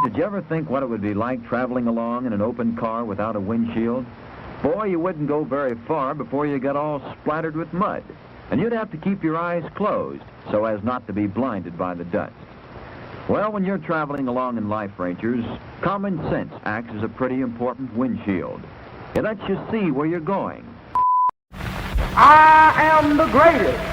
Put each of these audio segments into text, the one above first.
did you ever think what it would be like traveling along in an open car without a windshield? Boy, you wouldn't go very far before you got all splattered with mud. And you'd have to keep your eyes closed so as not to be blinded by the dust. Well, when you're traveling along in life, Rangers, common sense acts as a pretty important windshield. It lets you see where you're going. I am the greatest.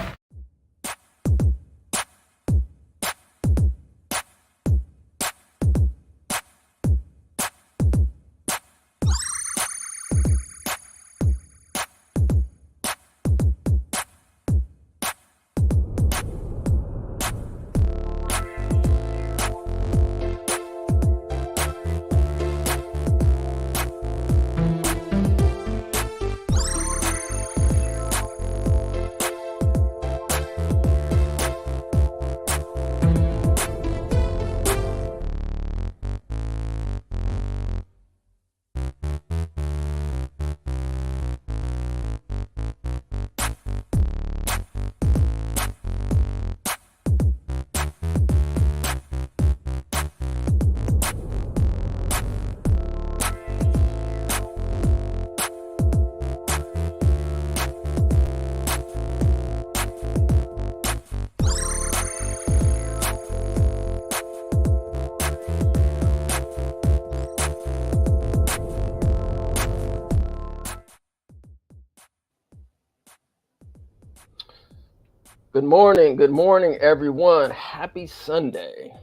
Good morning, everyone. Happy Sunday.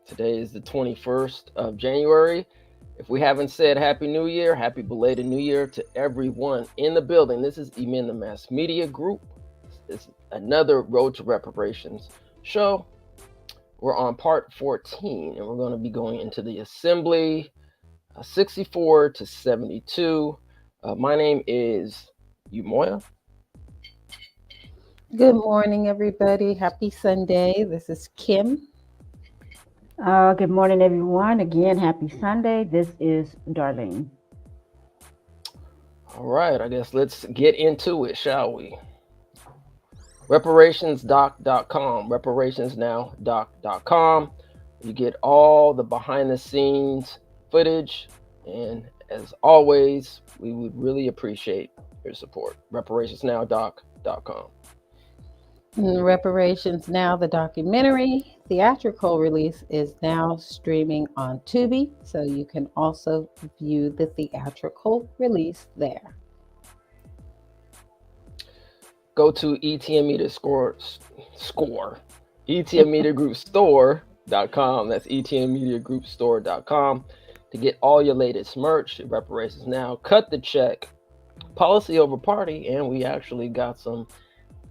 Today is the 21st of January. If we haven't said Happy New Year, Happy belated New Year to everyone in the building. This is Emin, the Mass Media Group. It's another Road to Reparations show. We're on part 14, and we're going to be going into the Assembly 64 to 72. My name is Umoya. Good morning, everybody. Happy Sunday. This is Kim. Good morning, everyone. Again, happy Sunday. This is Darlene. All right, I guess let's get into it, shall we? Reparationsdoc.com, reparationsnowdoc.com. You get all the behind-the-scenes footage, and as always, we would really appreciate your support. Reparationsnowdoc.com. Reparations Now, the documentary theatrical release is now streaming on Tubi, so you can also view the theatrical release there. Go to ETM Media ETM Media Group Store.com. That's ETM Media Group Store.com to get all your latest merch. Reparations Now, cut the check, policy over party, and we actually got some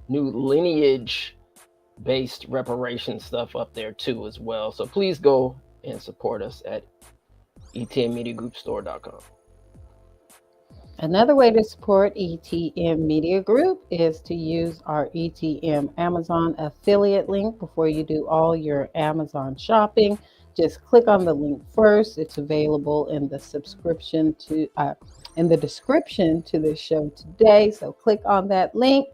new lineage-based reparation stuff up there too as well. So please go and support us at etmmediagroupstore.com. Another way to support ETM Media Group is to use our ETM Amazon affiliate link before you do all your Amazon shopping. Just click on the link first. It's available in the description to the show today. So click on that link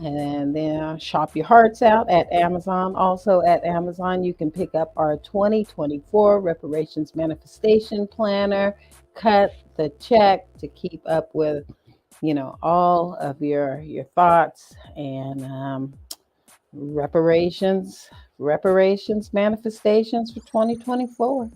and then shop your hearts out at Amazon. Also at Amazon, you can pick up our 2024 Reparations Manifestation Planner. Cut the check to keep up with, all of your thoughts and reparations manifestations for 2024.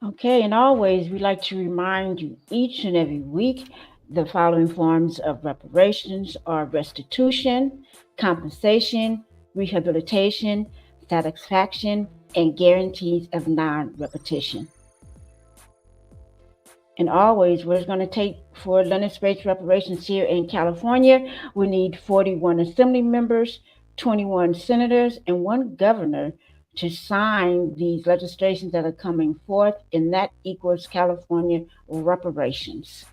Okay, and always we like to remind you each and every week the following forms of reparations are restitution, compensation, rehabilitation, satisfaction, and guarantees of non-repetition. And always, what it's going to take for London-based reparations here in California, we need 41 assembly members, 21 senators, and 1 governor to sign these legislations that are coming forth, and that equals California reparations.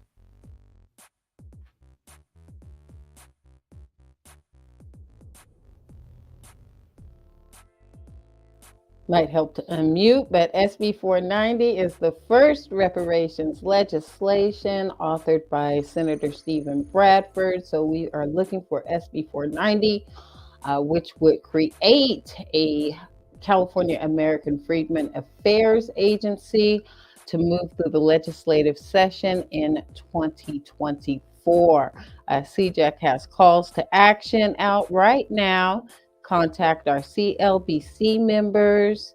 Might help to unmute, but SB 490 is the first reparations legislation authored by Senator Stephen Bradford. So we are looking for SB 490, which would create a California American Freedmen Affairs Agency to move through the legislative session in 2024. CJAC has calls to action out right now. Contact our CLBC members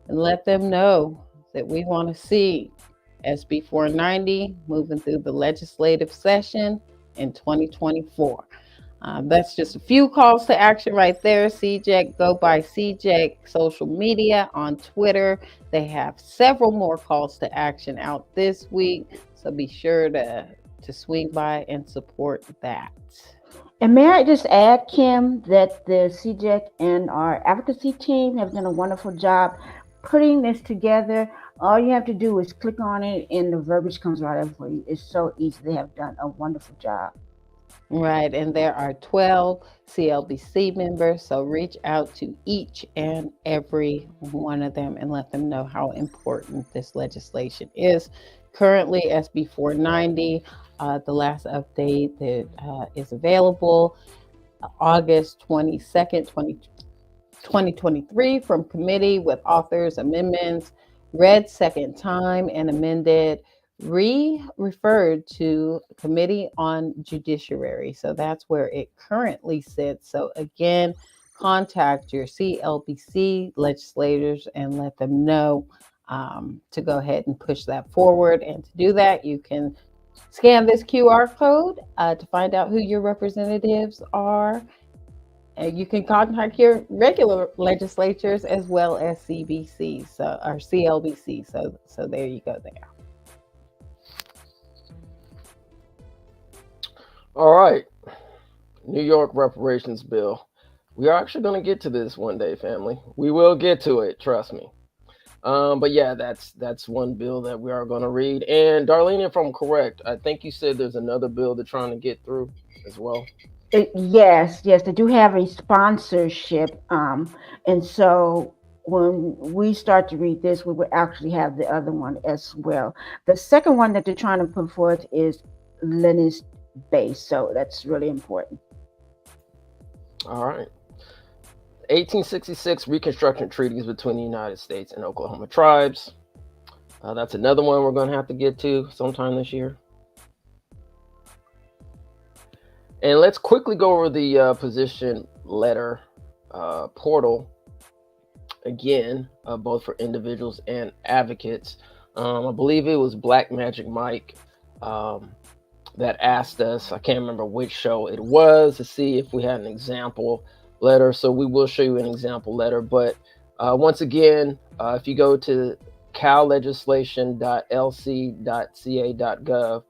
and let them know that we want to see SB 490 moving through the legislative session in 2024. That's just a few calls to action right there. CJEC, go by CJEC social media on Twitter. They have several more calls to action out this week, so be sure to swing by and support that. And may I just add, Kim, that the CJEC and our advocacy team have done a wonderful job putting this together. All you have to do is click on it and the verbiage comes right up for you. It's so easy. They have done a wonderful job. Right, and there are 12 CLBC members, so reach out to each and every one of them and let them know how important this legislation is. Currently, SB 490, the last update that is available, August 22nd, 2023, from committee with authors, amendments, read second time and amended, referred to Committee on Judiciary. So that's where it currently sits. So again, contact your CLBC legislators and let them know to go ahead and push that forward. And to do that, you can scan this QR code to find out who your representatives are. You can contact your regular legislatures as well as CBC, or CLBC. So there you go there. All right, New York reparations bill. We are actually going to get to this one day, family. We will get to it, trust me. But yeah, that's one bill that we are going to read. And Darlene, if I'm correct, I think you said there's another bill they're trying to get through as well. Yes, they do have a sponsorship. And so when we start to read this, we will actually have the other one as well. The second one that they're trying to put forth is Linus based, so that's really important. All right. 1866 Reconstruction Treaties between the United States and Oklahoma tribes. That's another one we're going to have to get to sometime this year. And let's quickly go over the position letter portal again, both for individuals and advocates. I believe it was Black Magic Mike that asked us, I can't remember which show it was, to see if we had an example letter. So we will show you an example letter. But once again, if you go to callegislation.lc.ca.gov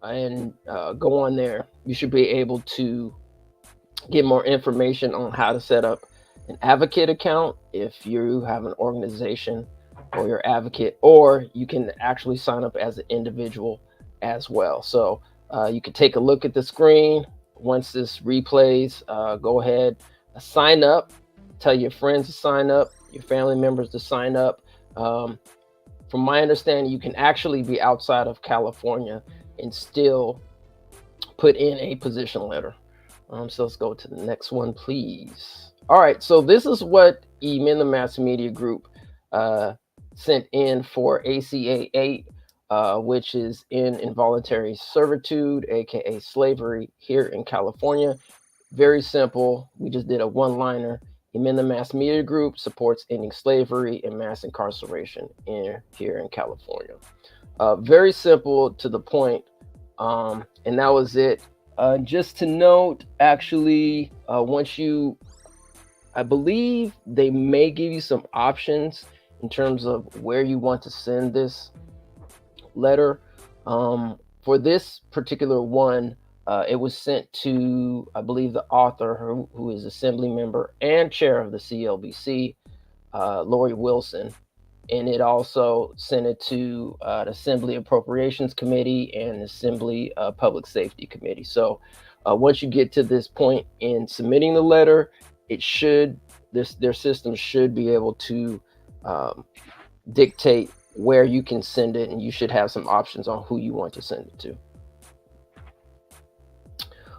and go on there, you should be able to get more information on how to set up an advocate account if you have an organization or your advocate, or you can actually sign up as an individual as well. So you can take a look at the screen. Once this replays, go ahead, sign up, tell your friends to sign up, your family members to sign up. From my understanding, you can actually be outside of California and still put in a position letter. So let's go to the next one, please. All right, so this is what Amend the Mass Media Group sent in for ACA 8, which is in involuntary servitude, aka slavery, here in California. Very simple. We just did a one-liner. Amend the Mass Media Group supports ending slavery and mass incarceration here in California. Very simple, to the point, and that was it. Just to note, actually, once you, I believe they may give you some options in terms of where you want to send this letter. For this particular one, it was sent to, I believe, the author, who is assembly member and chair of the CLBC, Lori Wilson. And it also sent it to the Assembly Appropriations Committee and Assembly Public Safety Committee. So once you get to this point in submitting the letter, it should, their system should be able to dictate where you can send it, and you should have some options on who you want to send it to.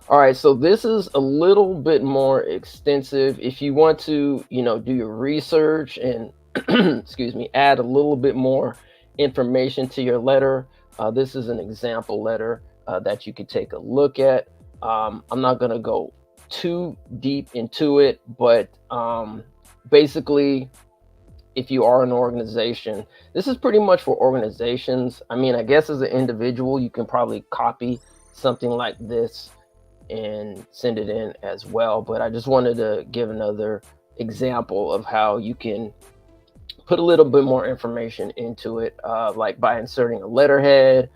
All right, so this is a little bit more extensive. If you want to, do your research and, excuse me, add a little bit more information to your letter, this is an example letter that you could take a look at. I'm not going to go too deep into it, but basically, if you are an organization, this is pretty much for organizations. I mean, I guess as an individual, you can probably copy something like this and send it in as well. But I just wanted to give another example of how you can put a little bit more information into it, like by inserting a letterhead,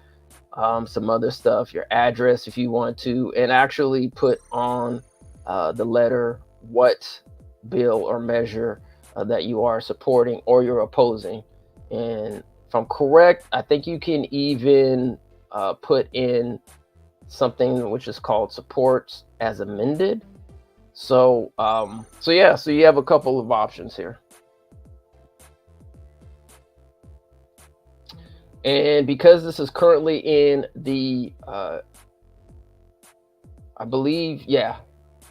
some other stuff, your address if you want to, and actually put on the letter what bill or measure that you are supporting or you're opposing. And if I'm correct, I think you can even put in something which is called supports as amended. So so you have a couple of options here. And because this is currently in the I believe,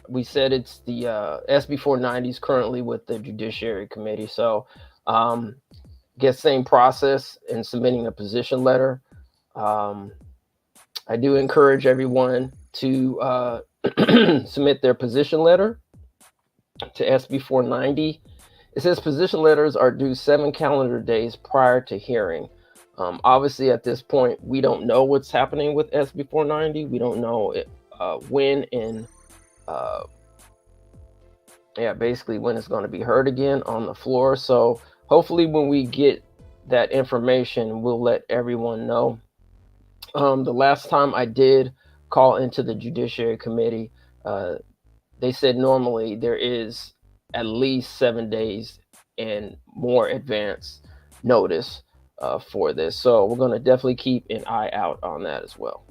we said it's the SB 490 is currently with the Judiciary Committee. So guess same process in submitting a position letter. I do encourage everyone to submit their position letter to SB 490. It says position letters are due 7 calendar days prior to hearing. Obviously, at this point, we don't know what's happening with SB 490. We don't know when and basically when it's going to be heard again on the floor. So hopefully when we get that information, we'll let everyone know. The last time I did call into the Judiciary Committee, they said normally there is at least 7 days and more advance notice for this. So we're going to definitely keep an eye out on that as well.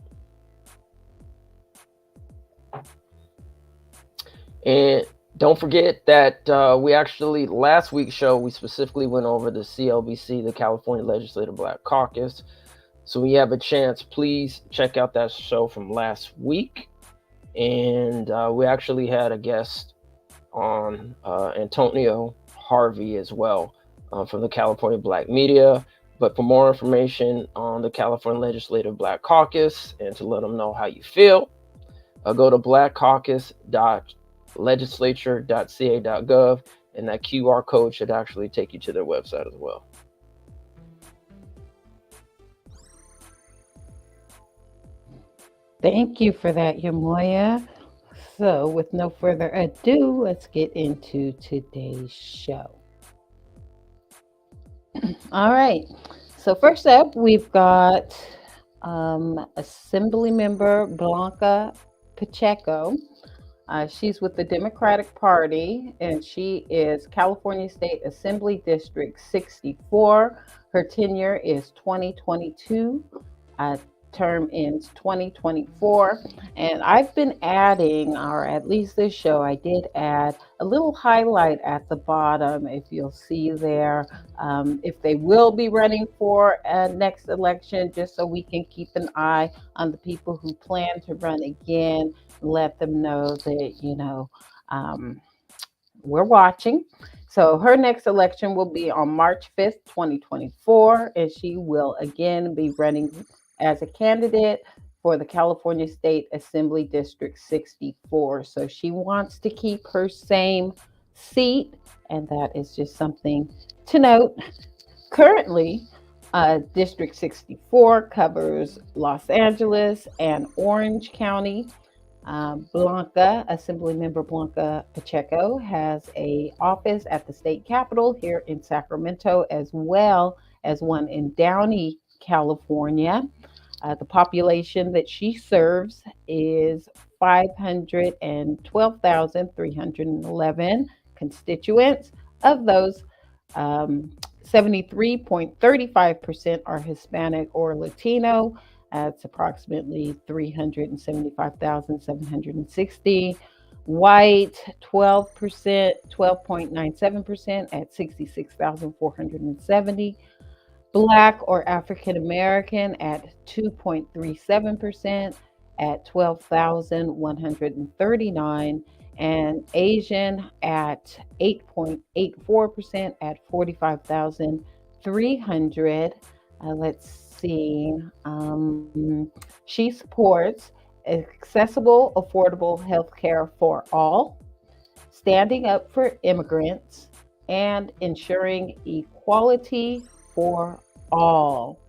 And don't forget that we actually, last week's show, we specifically went over the CLBC, the California Legislative Black Caucus. So when you have a chance, please check out that show from last week. And we actually had a guest on, Antonio Harvey as well, from the California Black Media. But for more information on the California Legislative Black Caucus and to let them know how you feel, go to blackcaucus.legislature.ca.gov, and that QR code should actually take you to their website as well. Thank you for that, Yamoya. So, with no further ado, let's get into today's show. All right. So, first up, we've got Assembly Member Blanca Pacheco. She's with the Democratic Party, and she is California State Assembly District 64. Her tenure is 2022. Term ends 2024. And I've been adding, or at least this show, I did add a little highlight at the bottom, if you'll see there, if they will be running for next election, just so we can keep an eye on the people who plan to run again, let them know that, we're watching. So her next election will be on March 5th, 2024, and she will again be running as a candidate for the California State Assembly District 64. So she wants to keep her same seat, and that is just something to note. Currently, District 64 covers Los Angeles and Orange County. Assemblymember Blanca Pacheco has an office at the state capitol here in Sacramento, as well as one in Downey, California. The population that she serves is 512,311 constituents. Of those, 73.35% are Hispanic or Latino. That's approximately 375,760. White, 12%, 12.97% at 66,470. Black or African American at 2.37% at 12,139, and Asian at 8.84% at 45,300. Let's see. She supports accessible, affordable health care for all, standing up for immigrants, and ensuring equality for all.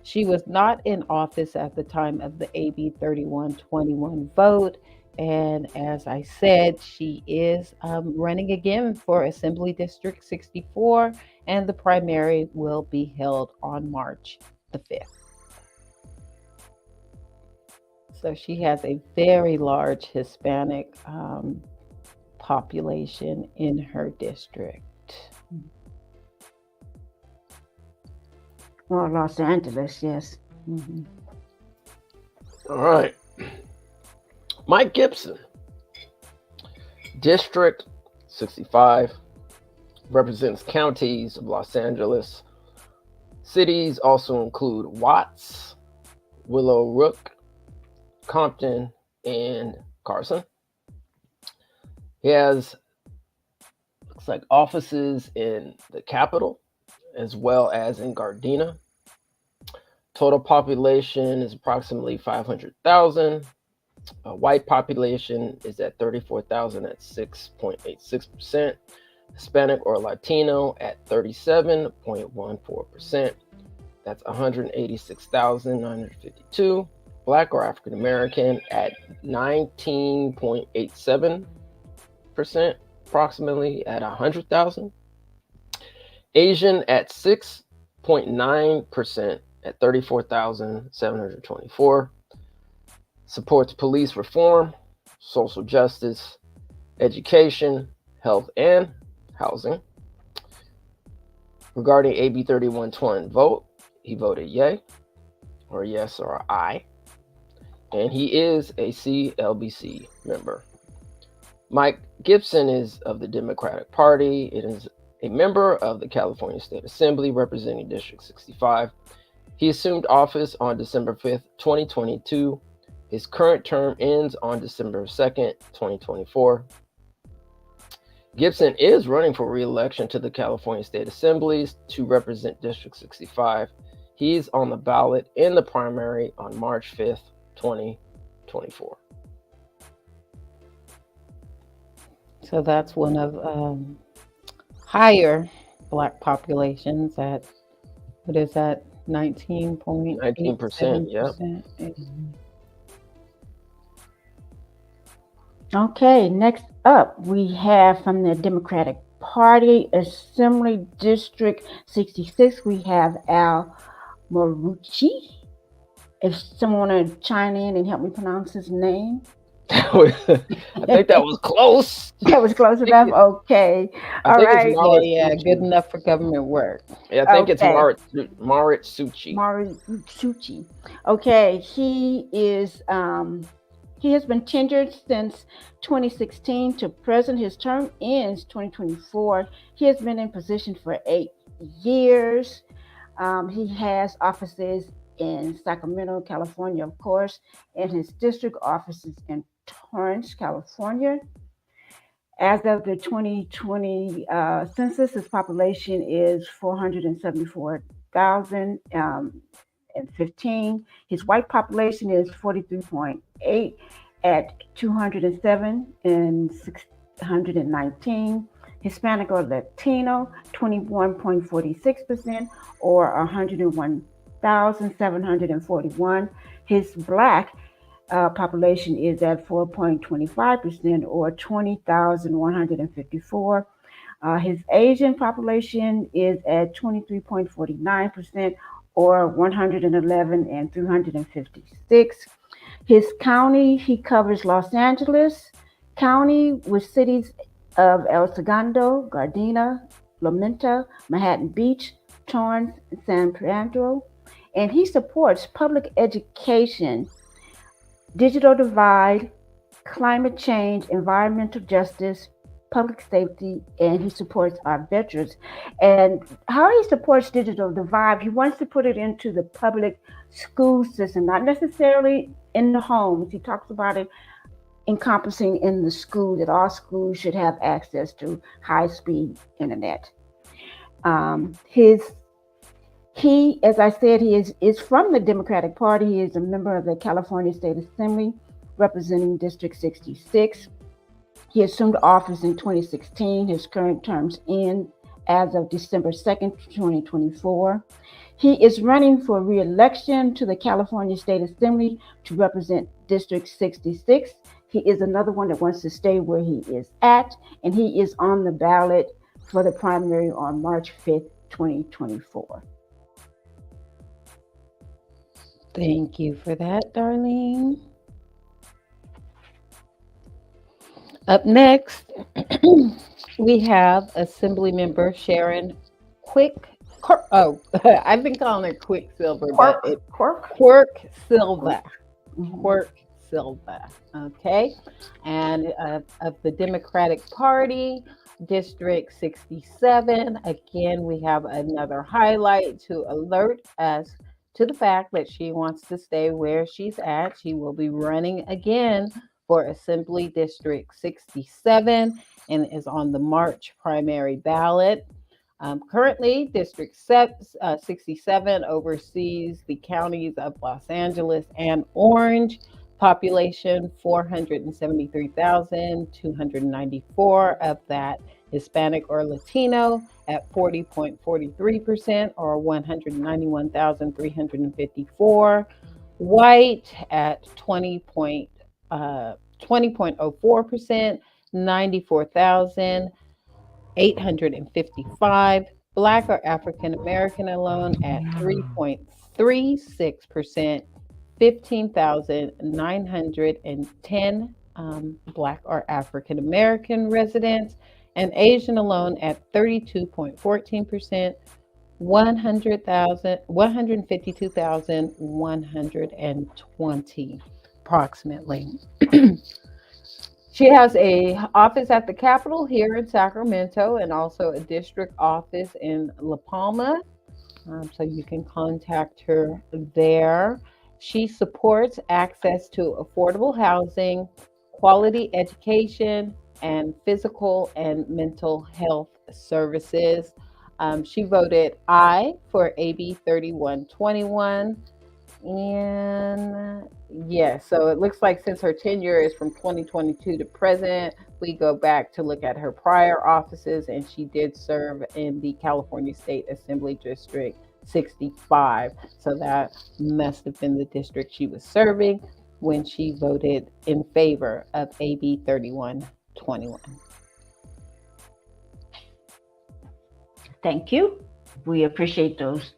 She was not in office at the time of the AB 3121 vote. And as I said, she is running again for Assembly District 64, and the primary will be held on March the 5th. So she has a very large Hispanic population in her district. Well, Los Angeles, yes. Mhm. All right. Mike Gibson, District 65, represents counties of Los Angeles. Cities also include Watts, Willow Rook, Compton, and Carson. He has, looks like, offices in the Capitol as well as in Gardena. Total population is approximately 500,000. White population is at 34,000 at 6.86%. Hispanic or Latino at 37.14%. That's 186,952. Black or African American at 19.87%, approximately at 100,000. Asian at 6.9% at 34,724. Supports police reform, social justice, education, health, and housing. Regarding AB 3120 vote, he voted yay, or yes, or aye. And he is a CLBC member. Mike Gibson is of the Democratic Party. It is a member of the California State Assembly representing District 65. He assumed office on December 5th, 2022. His current term ends on December 2nd, 2024. Gibson is running for re-election to the California State Assemblies to represent District 65. He's on the ballot in the primary on March 5th, 2024. So that's one of higher Black populations at, what is that, 19.87%? Yep. Okay, next up we have from the Democratic Party, Assembly District 66, we have Al Marucci. If someone want to chime in and help me pronounce his name. I think that was close. That was close enough? Okay. I think right. it's Yeah, good enough for government work. Yeah, I think it's Okay. Maritsuchi. Maritsuchi. Okay, he is he has been tenured since 2016 to present. His term ends 2024. He has been in position for 8 years. He has offices in Sacramento, California, of course, and his district offices in Torrance, California. As of the 2020 census, his population is 474,015. His white population is 43.8 at 207 and 619. Hispanic or Latino, 21.46% or 101,741. His Black population is at 4.25% or 20,154. His Asian population is at 23.49% or 111 and 356. His county, he covers Los Angeles County with cities of El Segundo, Gardena, La Menta, Manhattan Beach, Torrance, and San Pedro. And he supports public education, digital divide, climate change, environmental justice, public safety, and he supports our veterans. And how he supports digital divide, he wants to put it into the public school system, not necessarily in the homes. He talks about it encompassing in the school, that all schools should have access to high-speed internet. He, as I said, he is from the Democratic Party. He is a member of the California State Assembly, representing District 66. He assumed office in 2016. His current terms end as of December 2nd, 2024. He is running for re-election to the California State Assembly to represent District 66. He is another one that wants to stay where he is at, and he is on the ballot for the primary on March 5th, 2024. Thank you for that, Darlene. Up next, we have Assembly Member Sharon I've been calling her Quicksilver, but it's Quirk Silva. Quirk Silva. Okay. And of the Democratic Party, District 67. Again, we have another highlight to alert us to the fact that she wants to stay where she's at. She will be running again for Assembly District 67 and is on the March primary ballot. Currently, District 67 oversees the counties of Los Angeles and Orange. Population 473,294. Of that, Hispanic or Latino at 40.43%, or 191,354. White at 20.04%, 94,855. Black or African American alone at 3.36%, 15,910 Black or African American residents, and Asian alone at 32.14%, 152,120 approximately. She has a office at the Capitol here in Sacramento, and also a district office in La Palma. So you can contact her there. She supports access to affordable housing, quality education, and physical and mental health services. She voted aye for AB 3121. And yes, so it looks like since her tenure is from 2022 to present, we go back to look at her prior offices, and she did serve in the California State Assembly District 65. So that must have been the district she was serving when she voted in favor of AB 3121. Thank you. We appreciate those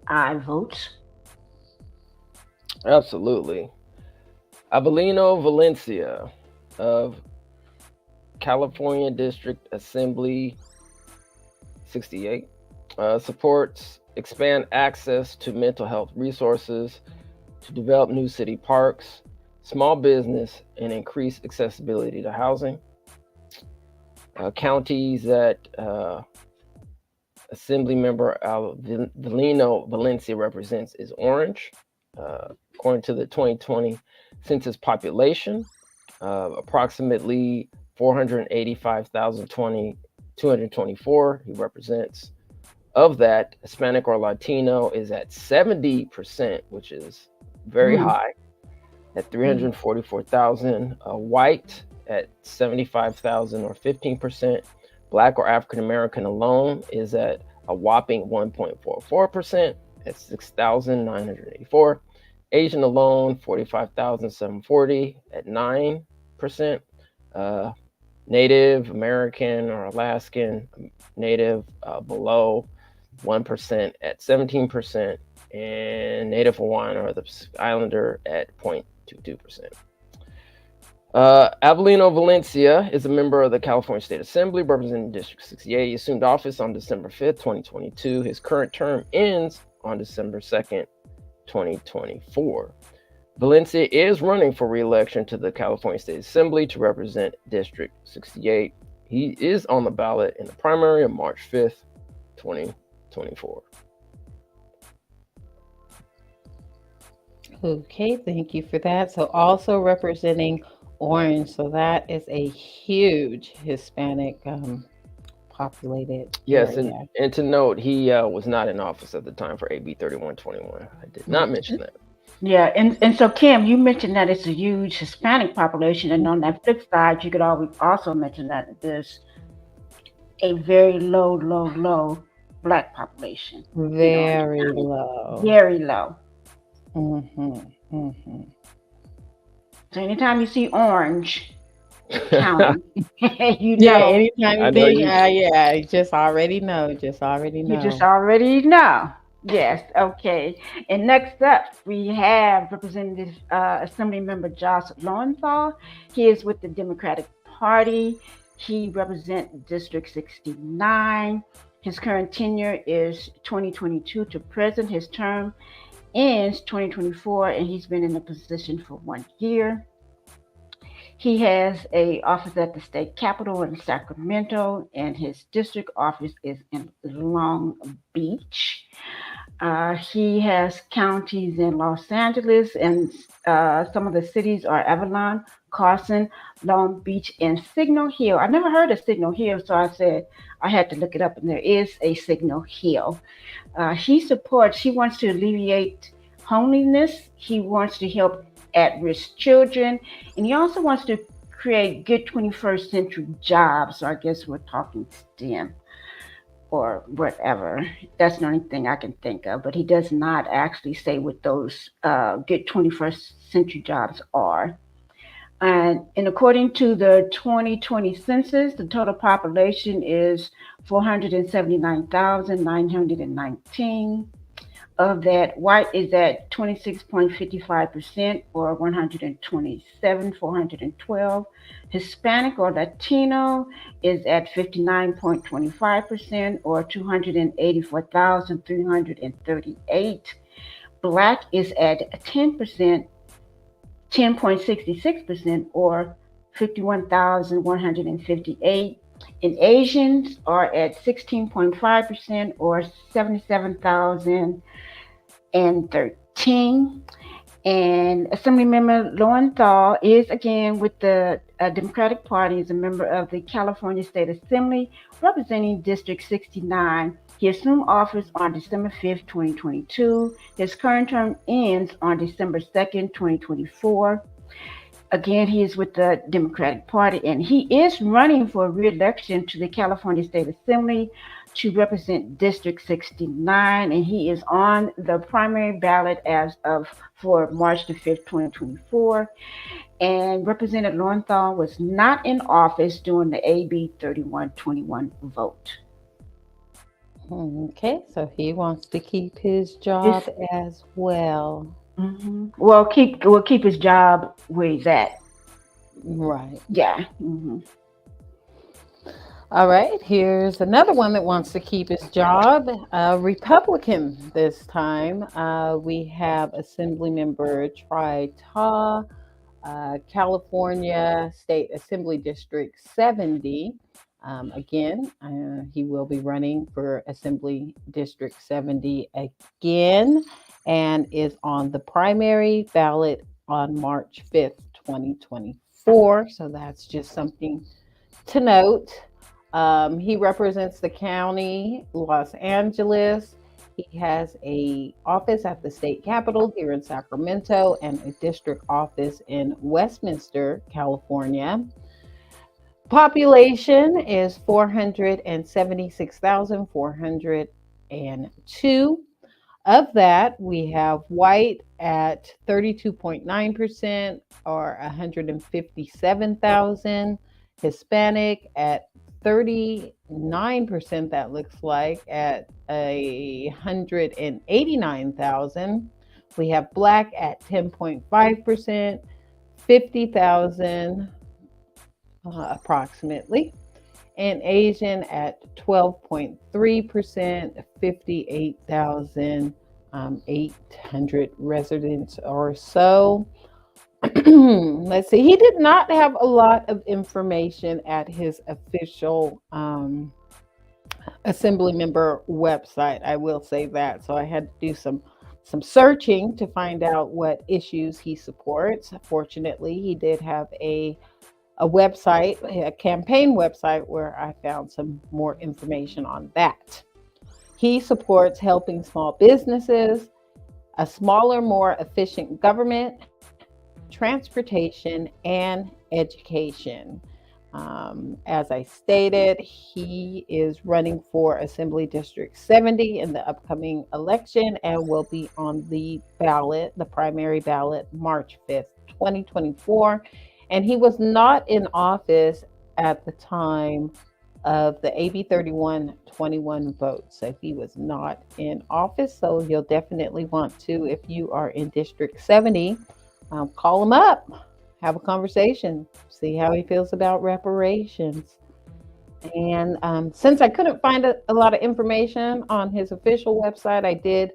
aye votes. Absolutely. Abelino Valencia of California District Assembly 68 supports expand access to mental health resources, to develop new city parks, small business, and increase accessibility to housing. Counties that Assembly member Abelino Valencia represents is Orange. According to the 2020 census population, approximately 485,224 he represents. Of that, Hispanic or Latino is at 70%, which is very high, at 344,000. White at 75,000, or 15%. Black or African American alone is at a whopping 1.44%, at 6,984. Asian alone, 45,740 at 9%. Native American or Alaskan Native below 1% at 17%, and Native Hawaiian or the Pacific Islander at 0.22%. Abelino Valencia is a member of the California State Assembly representing District 68. He assumed office on December 5th, 2022. His current term ends on December 2nd, 2024. Valencia is running for re-election to the California State Assembly to represent District 68. He is on the ballot in the primary on March 5th, 2024. Okay, thank you for that. So also representing Orange, so that is a huge Hispanic populated Yes, and, area. and to note, he was not in office at the time for AB 3121. I did not mention that. Yeah, and so Kim, you mentioned that it's a huge Hispanic population, and on that flip side, you could always also mention that there's a very low black population. In Orange Very County, low. very low. Mm-hmm. Mm-hmm. So anytime you see Orange County, you Yeah, know, anytime I you know think, you. yeah, you just already know, just already you just know. already know. Yes, okay. And next up, we have Representative Assembly Member Josh Lowenthal. He is with the Democratic Party. He represents District 69. His current tenure is 2022 to present. His term ends 2024, and he's been in the position for 1 year. He has a office at the state capitol in Sacramento, and his district office is in Long Beach. He has counties in Los Angeles, and some of the cities are Avalon, Carson, Long Beach, and Signal Hill. I've never heard of Signal Hill, so I said I had to look it up, and there is a Signal Hill. He wants to alleviate homelessness. He wants to help at risk children. And he also wants to create good 21st century jobs. So I guess we're talking STEM or whatever. That's the only thing I can think of. But he does not actually say what those good 21st century jobs are. And according to the 2020 census, the total population is 479,919. Of that, white is at 26.55% or 127,412. Hispanic or Latino is at 59.25% or 284,338. Black is at 10%, 10.66% or 51,158. And Asians are at 16.5% or 77,013. And Assemblymember Lowenthal is again with the Democratic Party, is a member of the California State Assembly representing District 69. He assumed office on December 5th, 2022. His current term ends on December 2nd, 2024. Again, he is with the Democratic Party, and he is running for re-election to the California State Assembly to represent District 69, and he is on the primary ballot as of for March the 5th, 2024. And Representative Lowenthal was not in office during the AB 3121 vote. Okay, so he wants to keep his This, job as well. Well, keep his job where he's at. Right. Yeah. All right, here's another one that wants to keep his job, Republican this time. We have Assemblymember Tri Ta, California State Assembly District 70. Again, he will be running for Assembly District 70 again and is on the primary ballot on March 5th, 2024. So that's just something to note. He represents the county, Los Angeles. He has a office at the state capitol here in Sacramento and a district office in Westminster, California. Population is 476,402. Of that, we have white at 32.9% or 157,000, Hispanic at 39%, that looks like, at 189,000. We have black at 10.5%, 50,000 approximately, and Asian at 12.3%, 58,800 residents or so. Let's see. He did not have a lot of information at his official Assembly member website. I will say that. So I had to do some some searching to find out what issues he supports. Fortunately, he did have a website, a campaign website, where I found some more information on that. He supports helping small businesses, a smaller, more efficient government, transportation, and education. As I stated, he is running for Assembly District 70 in the upcoming election and will be on the ballot, the primary ballot, March 5th, 2024. And he was not in office at the time of the AB 3121 vote. So he was not in office. So you'll definitely want to, if you are in District 70, call him up, have a conversation, see how he feels about reparations. And since I couldn't find a lot of information on his official website, I did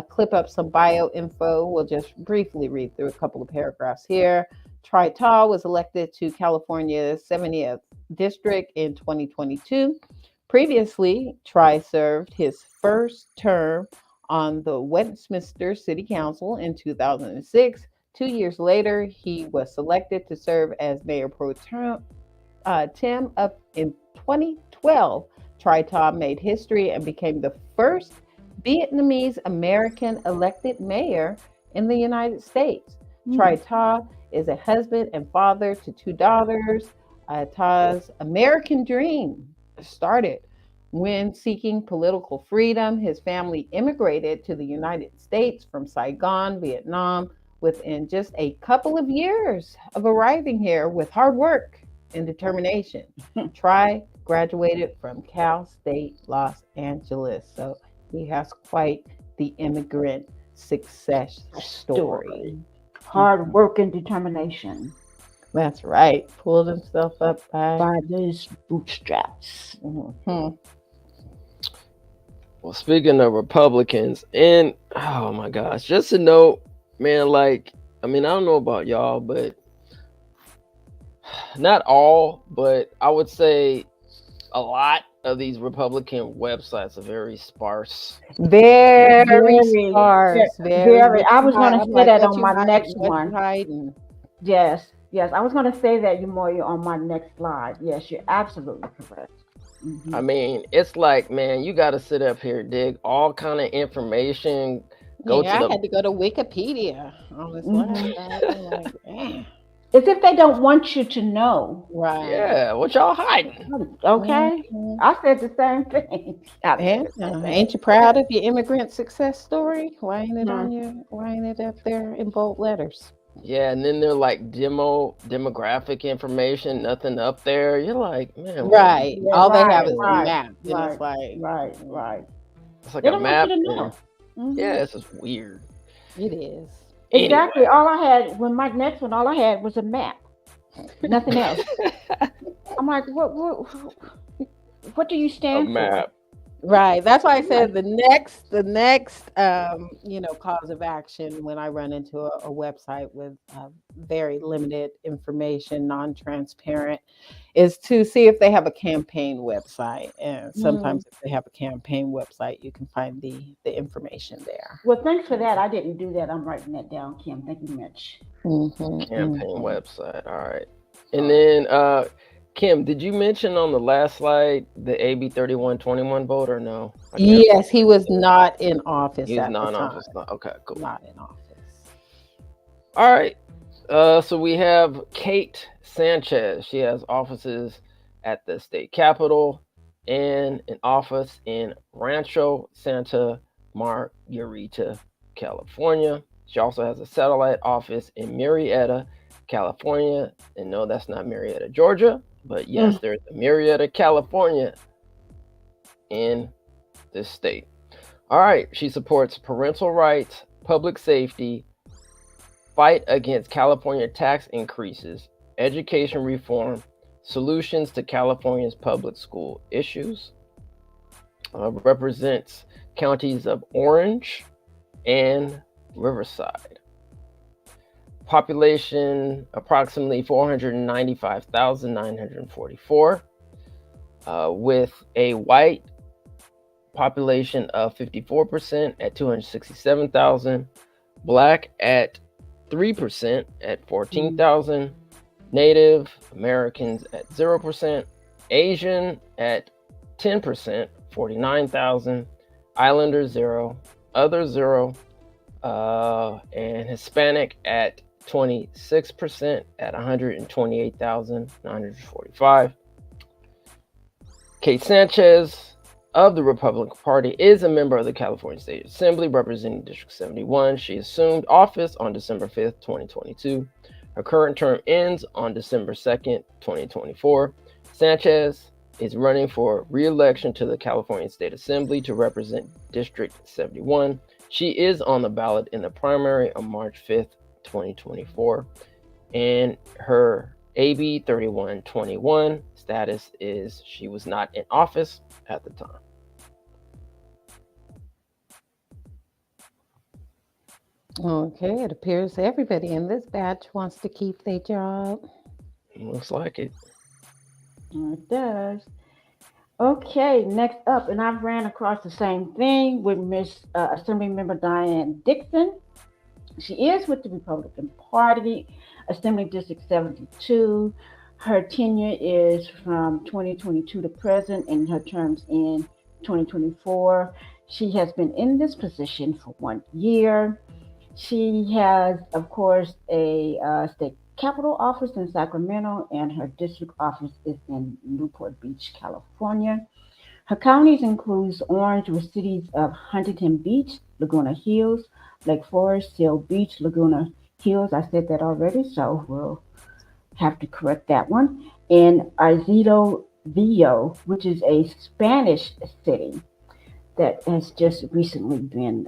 clip up some bio info. We'll just briefly read through a couple of paragraphs here. Tri-Taw was elected to California's 70th district in 2022. Previously, Tri served his first term on the Westminster City Council in 2006. 2 years later, he was selected to serve as mayor pro tem up in 2012. Tri-Taw made history and became the first Vietnamese American elected mayor in the United States. Tri-Taw is a husband and father to 2 daughters. Taw's American dream started when seeking political freedom. His family immigrated to the United States from Saigon, Vietnam, within just a couple of years of arriving here with hard work and determination. Tri graduated from Cal State Los Angeles. So he has quite the immigrant success story. Hard work and determination. That's right. Pulled himself up by his bootstraps. Mm-hmm. Well, speaking of Republicans, and oh my gosh, just to note, man, like, I mean, I don't know about y'all, but not all, but I would say a lot of these Republican websites are very sparse. Very sparse. Very. I was going to say that on my next one. Yes, I was going to say that more on my next slide. Yes, you're absolutely correct. Mm-hmm. I mean, it's like, man, you got to sit up here, dig all kind of information. I had to go to Wikipedia on this last time. As if they don't want you to know. Right. Yeah, what y'all hiding? Okay. Mm-hmm. I said the same thing. Ain't you proud of your immigrant success story? Why ain't it up there in bold letters? Yeah, and then they're like demographic information, nothing up there. You're like, man. Right. Yeah, all they have is a map. Right. It's like, right. It's like a map. Mm-hmm. Yeah, it's just weird. It is. Exactly. Anyway. All I had all I had was a map. Nothing else. I'm like, what do you stand for? Map. Right. That's why I said the next cause of action when I run into a website with very limited information, non-transparent, is to see if they have a campaign website. And sometimes if they have a campaign website, you can find the information there. Well, thanks for that. I didn't do that. I'm writing that down, Kim. Thank you much. Campaign website. All right. And then Kim, did you mention on the last slide the AB 3121 vote or no? Yes, he was not in office. He's not in office. Okay, cool. Not in office. All right. So we have Kate Sanchez. She has offices at the state capitol and an office in Rancho Santa Margarita, California. She also has a satellite office in Marietta, California. And no, that's not Marietta, Georgia. But yes, there's a Marietta, California in this state. All right. She supports parental rights, public safety, fight against California tax increases, education reform, solutions to California's public school issues. Represents counties of Orange and Riverside. Population approximately 495,944, with a white population of 54% at 267,000, Black at 3% at 14,000, Native Americans at 0%, Asian at 10%, 49,000, Islanders 0, Others 0, and Hispanic at 26% at 128,945. Kate Sanchez of the Republican Party is a member of the California State Assembly representing District 71. She assumed office on December 5th, 2022. Her current term ends on December 2nd, 2024. Sanchez is running for re-election to the California State Assembly to represent District 71. She is on the ballot in the primary on March 5th, 2024. And her AB 3121 status is she was not in office at the time. Okay, it appears everybody in this batch wants to keep their job. Looks like it. It does. Okay, next up, and I've ran across the same thing with Miss Assemblymember Diane Dixon. She is with the Republican Party, Assembly District 72. Her tenure is from 2022 to present, and her terms in 2024. She has been in this position for 1 year. She has, of course, a state capital office in Sacramento, and her district office is in Newport Beach, California. Her counties includes Orange with cities of Huntington Beach, Laguna Hills, Lake Forest, Seal Beach, Laguna Hills. I said that already, so we'll have to correct that one. And Isidro Villo, which is a Spanish city that has just recently been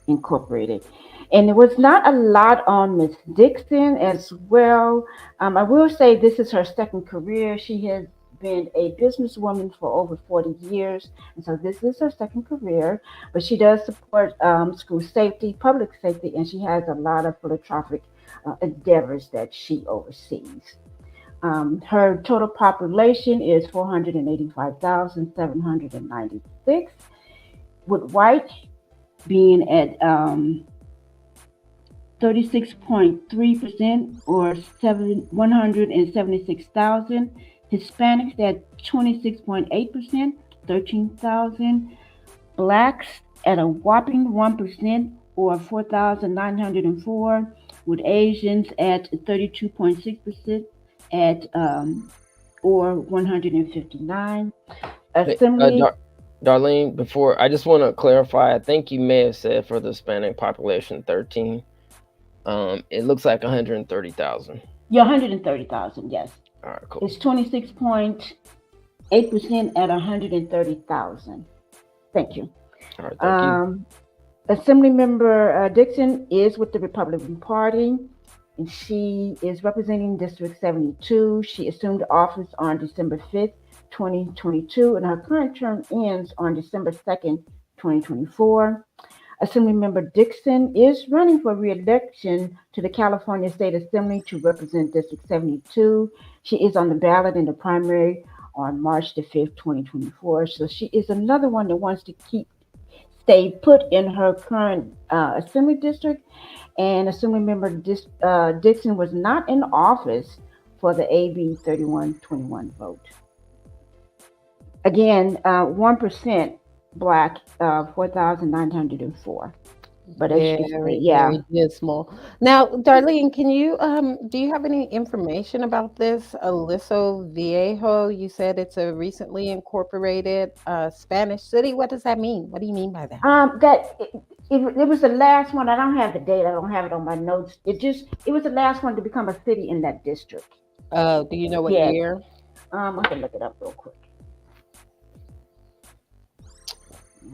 incorporated. And there was not a lot on Miss Dixon as well. I will say this is her second career. She has been a businesswoman for over 40 years. And so this is her second career, but she does support school safety, public safety, and she has a lot of philanthropic endeavors that she oversees. Her total population is 485,796, with white being at 36.3% or 176,000. Hispanics at 26.8%, 13,000. Blacks at a whopping 1% or 4,904, with Asians at 32.6% at or 159. Assembly. Darlene, before I just want to clarify, I think you may have said for the Hispanic population 13. It looks like 130,000. Yeah, 130,000. Yes. All right, cool. It's 26.8% at 130,000. Thank you. All right, thank you. Assemblymember Dixon is with the Republican Party, and she is representing District 72. She assumed office on December 5th, 2022, and her current term ends on December 2nd, 2024. Assemblymember Dixon is running for re-election to the California State Assembly to represent District 72. She is on the ballot in the primary on March the 5th, 2024. So she is another one that wants to stay put in her current assembly district. And Assemblymember Dixon was not in office for the AB 3121 vote. Again, 1% Black, 4,904. But very dismal. Now, Darlene, can you do you have any information about this Aliso Viejo? You said it's a recently incorporated Spanish city. What does that mean? What do you mean by that? It was the last one. I don't have the date. I don't have it on my notes. It was the last one to become a city in that district. Do you know what year? I can look it up real quick.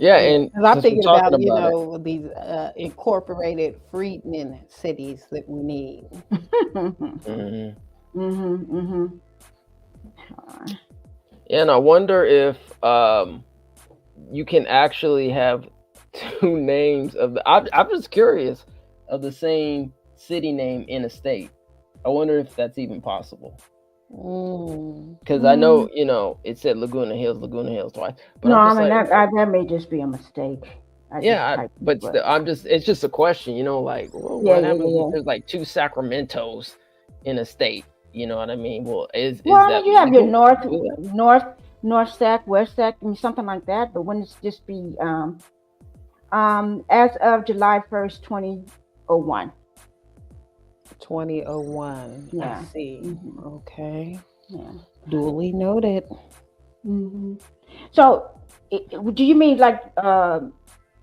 Yeah, and I'm thinking about these incorporated freedmen cities that we need. Yeah, and I wonder if you can actually have two names of the. I'm just curious of the same city name in a state. I wonder if that's even possible. Because I know, it said Laguna Hills twice, but No, I'm I just mean like, that may just be a mistake. I just typed it, but still, it's just a question, like, well, yeah, what yeah, happens if yeah. there's like two Sacramentos in a state? You know what I mean? Well, is Well, I that mean, you have your legal to do that? north stack, west stack, I mean, something like that. But wouldn't it just be as of July 1st, 2001? 2001. I Yeah. see. Mm-hmm. Okay. Yeah. Duly noted. Mm-hmm. So, do you mean like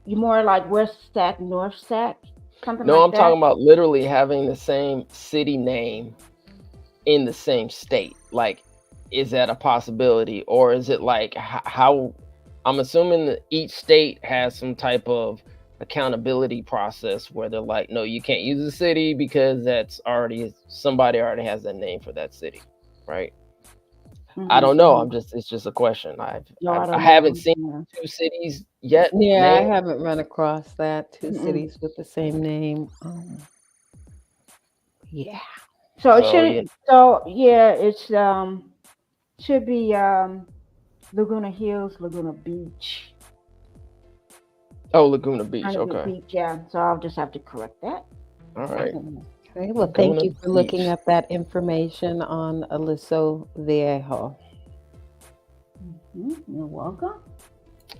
you more like west stack, north stack, something No, like I'm that? talking about literally having the same city name in the same state. Like, is that a possibility, or is it like how? I'm assuming that each state has some type of accountability process where they're like, no, you can't use the city because somebody already has that name for that city, right? I don't know. It's just a question. No, I I don't haven't know. seen Yeah. 2 cities yet Yeah, I named. haven't run across that. Two Mm-mm. cities with the same name. Yeah. So it So yeah. should. So yeah, it's should be Laguna Hills, Laguna Beach. Oh, Laguna Beach. Laguna Okay. Beach, yeah. So I'll just have to correct that. All right. Okay. Well, thank Laguna you for Beach. looking up that information on Aliso Viejo. You're welcome.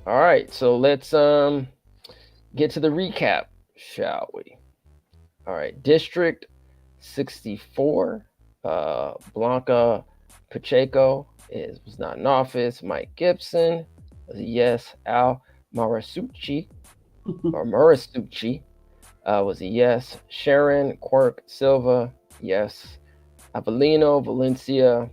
All right. So let's get to the recap, shall we? All right. District 64, Blanca Pacheco was not in office. Mike Gibson was a yes. Al Marasucci was a yes. Sharon Quirk Silva, yes. Avelino Valencia,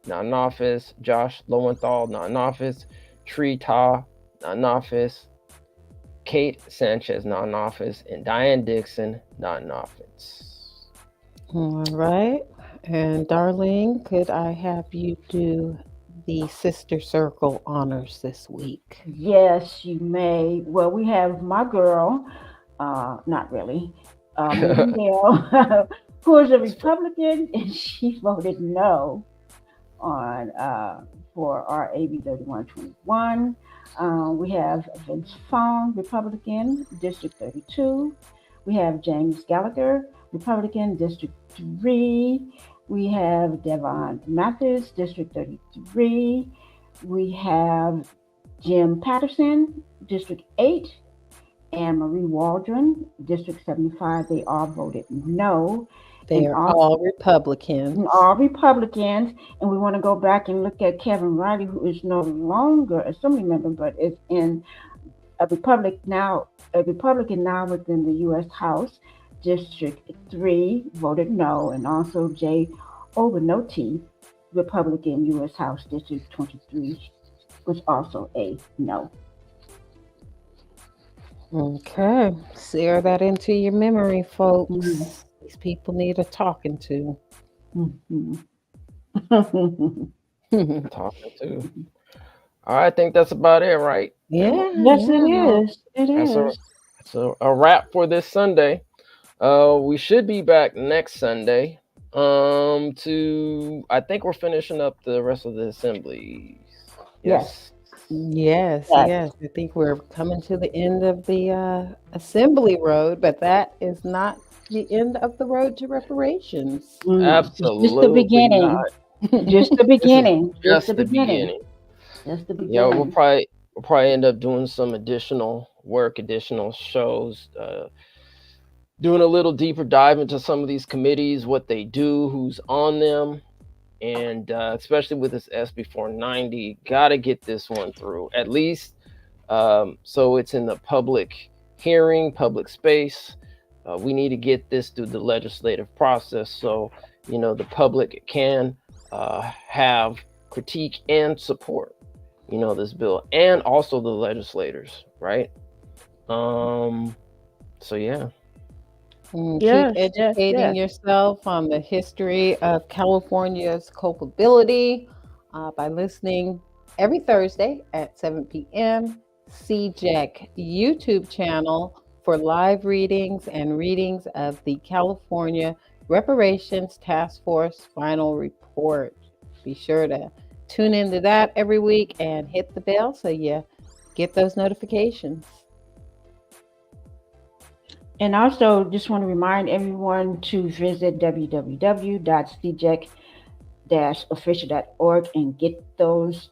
not in office. Josh Lowenthal, not in office. Tree Ta, not in office. Kate Sanchez, not in office. And Diane Dixon, not in office. All right. And Darlene, could I have you do the Sister Circle honors this week? Yes, you may. Well, we have my girl, not really, Mindy Dale, who is a Republican, and she voted no on for our AB 3121. We have Vince Fong, Republican, District 32. We have James Gallagher, Republican, District 3. We have Devon Mathis, District 33. We have Jim Patterson, District 8, and Marie Waldron, District 75. They all voted no. They are all Republicans. All Republicans. And we want to go back and look at Kevin Riley, who is no longer Assembly member, but is in a Republican now within the U.S. House. District 3 voted no, and also Jay Obanoti, Republican, U.S. House, District 23, was also a no. Okay. Sear that into your memory, folks. These people need a talking to. Talking to. All right, I think that's about it, right? Yeah. Yes, it is. It is. So a wrap for this Sunday. We should be back next Sunday. I think we're finishing up the rest of the assemblies. Yes. Yes. I think we're coming to the end of the assembly road, but that is not the end of the road to reparations. Absolutely. Just the beginning. Not. Just the beginning. Just the beginning. Just the beginning. Yeah, we'll probably end up doing some additional work, additional shows, doing a little deeper dive into some of these committees, what they do, who's on them, and especially with this SB 490, gotta get this one through at least, so it's in the public hearing, public space. We need to get this through the legislative process, so the public can have critique and support, this bill, and also the legislators, right? So yeah. Keep educating yourself on the history of California's culpability by listening every Thursday at 7 p.m. CJEC YouTube channel for live readings and readings of the California Reparations Task Force final report. Be sure to tune into that every week and hit the bell so you get those notifications. And also, just want to remind everyone to visit www.cjec-official.org and get those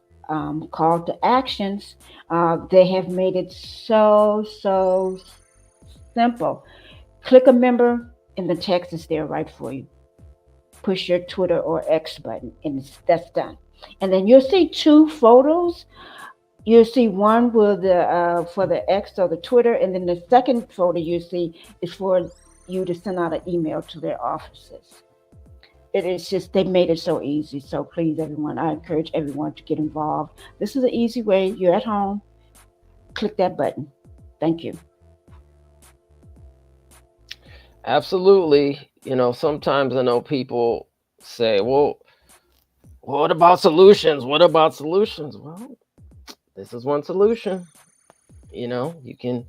call to actions. They have made it so simple. Click a member, and the text is there right for you. Push your Twitter or X button, and that's done. And then you'll see two photos. You'll see one with the for the X or the Twitter, and then the second photo you see is for you to send out an email to their offices. It is just they made it so easy. So please, everyone, I encourage everyone to get involved. This is an easy way. You're at home. Click that button. Thank you. Absolutely. Sometimes I know people say, well, what about solutions? What about solutions? Well, this is one solution. You can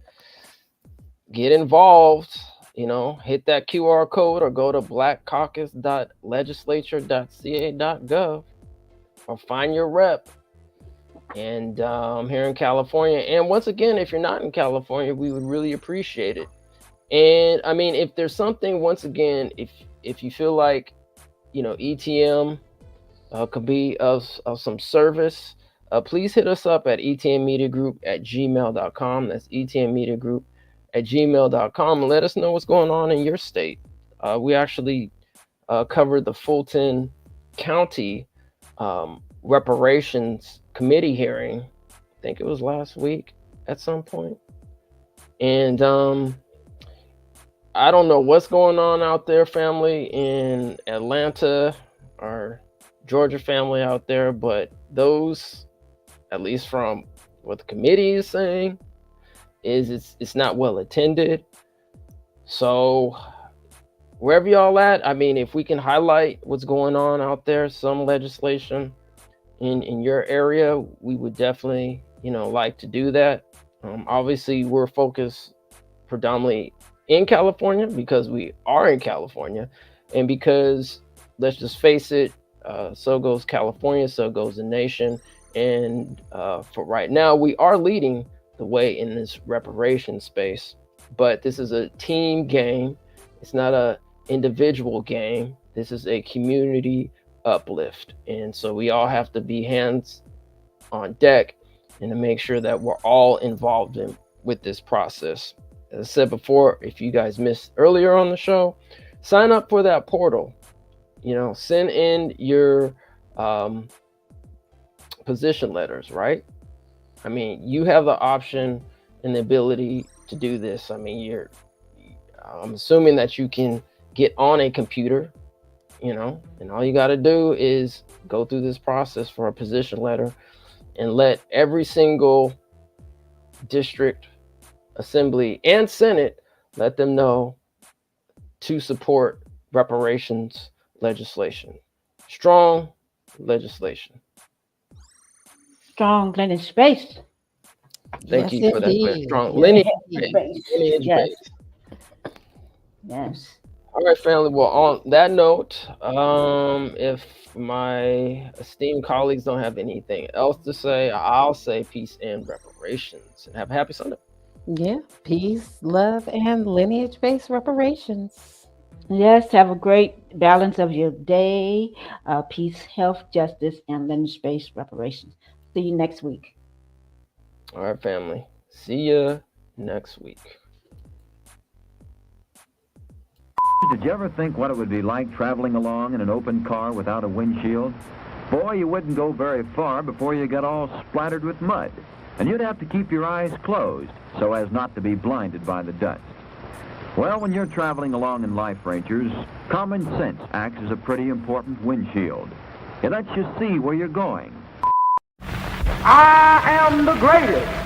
get involved, hit that QR code or go to blackcaucus.legislature.ca.gov or find your rep. And here in California. And once again, if you're not in California, we would really appreciate it. And I mean, if there's something, once again, if you feel like, ETM could be of some service, please hit us up at etmmediagroup@gmail.com. That's etmmediagroup@gmail.com, and let us know what's going on in your state. We actually covered the Fulton County Reparations Committee hearing. I think it was last week at some point. And I don't know what's going on out there, family, in Atlanta, our Georgia family out there, but those, at least from what the committee is saying, is it's not well attended. So wherever y'all at, I mean, if we can highlight what's going on out there, some legislation in your area, we would definitely, like to do that. Obviously, we're focused predominantly in California because we are in California, and because, let's just face it, so goes California, so goes the nation. And for right now, we are leading the way in this reparation space. But this is a team game. It's not a individual game. This is a community uplift. And so we all have to be hands on deck and to make sure that we're all involved with this process. As I said before, if you guys missed earlier on the show, sign up for that portal. Send in your position letters, right? I mean, you have the option and the ability to do this. I mean, I'm assuming that you can get on a computer, and all you got to do is go through this process for a position letter and let every single district, assembly, and Senate, let them know to support reparations legislation. Strong legislation. Strong lineage space. Thank Yes, you for that. indeed. Strong Yeah. lineage Base. base. Lineage Yes. base. Yes. All right, family. Well, on that note, if my esteemed colleagues don't have anything else to say, I'll say peace and reparations, and have a happy Sunday. Yeah, peace, love, and lineage-based reparations. Yes, have a great balance of your day. Peace, health, justice, and lineage-based reparations. See you next week. All right, family. See ya next week. Did you ever think what it would be like traveling along in an open car without a windshield? Boy, you wouldn't go very far before you got all splattered with mud. And you'd have to keep your eyes closed so as not to be blinded by the dust. Well, when you're traveling along in life, Rangers, common sense acts as a pretty important windshield. It lets you see where you're going. I am the greatest.